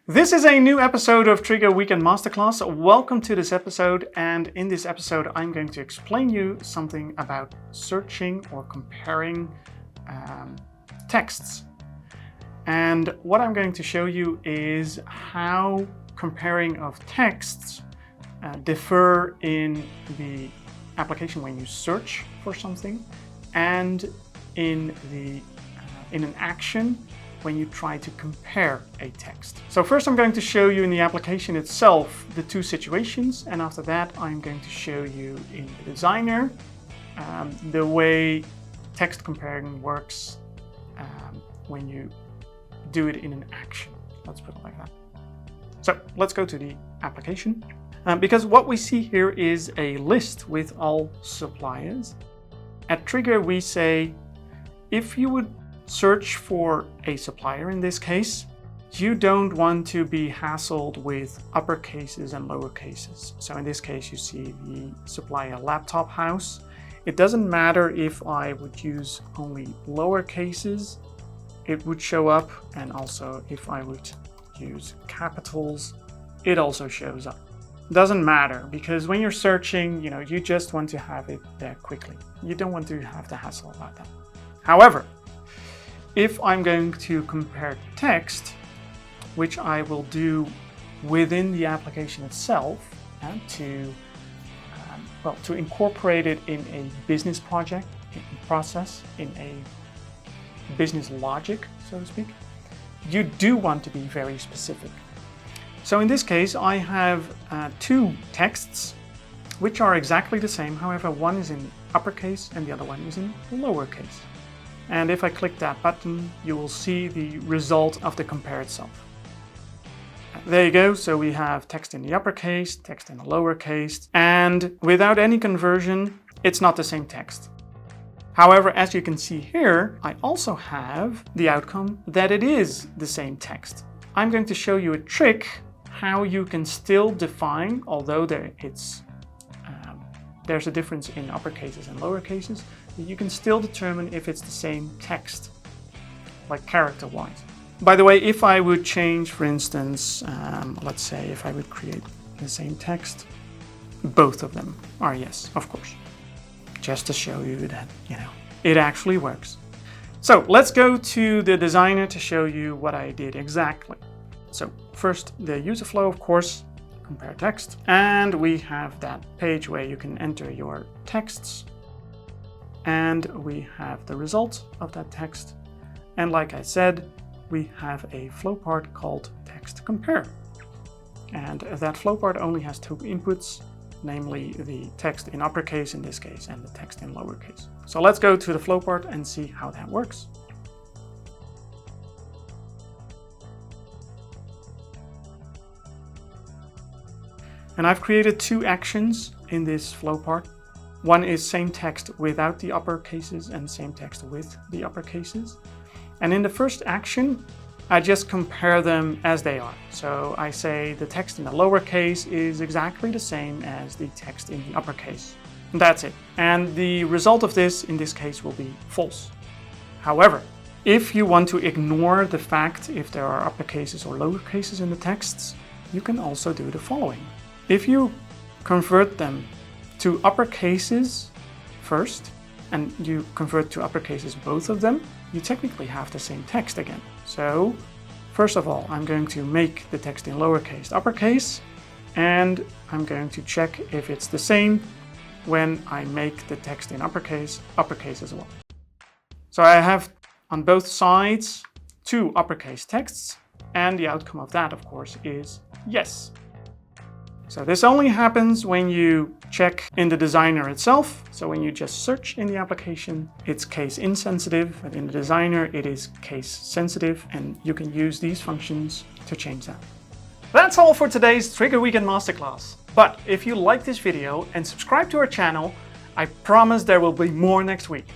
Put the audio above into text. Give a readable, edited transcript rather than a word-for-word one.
This is a new episode of Triggre Weekend Masterclass. Welcome to this episode, and in this episode I'm going to explain you something about searching or comparing texts. And what I'm going to show you is how comparing of texts differ in the application when you search for something and in an action when you try to compare a text. So first I'm going to show you in the application itself the two situations, and after that I'm going to show you in the designer the way text comparing works when you do it in an action. Let's put it like that. So let's go to the application. Because what we see here is a list with all suppliers. At Triggre we say, if you would search for a supplier in this case, you don't want to be hassled with upper cases and lower cases. So in this case you see the supplier Laptop House. It doesn't matter if I would use only lower cases, it would show up, and also if I would use capitals, it also shows up. Doesn't matter, because when you're searching, you just want to have it there quickly. You don't want to have to hassle about that. However, if I'm going to compare text, which I will do within the application itself, to incorporate it in a business project, process, in a business logic, so to speak, you do want to be very specific. So in this case, I have two texts which are exactly the same. However, one is in uppercase and the other one is in lowercase. And if I click that button, you will see the result of the compare itself. There you go. So we have text in the uppercase, text in the lowercase, and without any conversion, it's not the same text. However, as you can see here, I also have the outcome that it is the same text. I'm going to show you a trick how you can still define, although there's a difference in uppercases and lowercases, you can still determine if it's the same text, like character-wise. By the way, if I would change, for instance, let's say if I would create the same text, both of them are yes, of course. Just to show you that, it actually works. So let's go to the designer to show you what I did exactly. So first, the user flow, of course, compare text, and we have that page where you can enter your texts, and we have the result of that text. And like I said, we have a flow part called text compare, and that flow part only has two inputs, namely the text in uppercase in this case and the text in lowercase. So let's go to the flow part and see how that works. And I've created two actions in this flow part. One is same text without the uppercases and same text with the uppercases. And in the first action, I just compare them as they are. So I say the text in the lowercase is exactly the same as the text in the uppercase. And that's it. And the result of this, in this case, will be false. However, if you want to ignore the fact if there are uppercases or lowercases in the texts, you can also do the following. If you convert them to uppercases first, and you convert to uppercases both of them, you technically have the same text again. So, first of all, I'm going to make the text in lowercase uppercase, and I'm going to check if it's the same when I make the text in uppercase as well. So I have on both sides two uppercase texts, and the outcome of that, of course, is yes. So this only happens when you check in the designer itself. So when you just search in the application, it's case insensitive, but in the designer it is case sensitive, and you can use these functions to change that. That's all for today's Triggre Weekend Masterclass. But if you like this video and subscribe to our channel, I promise there will be more next week.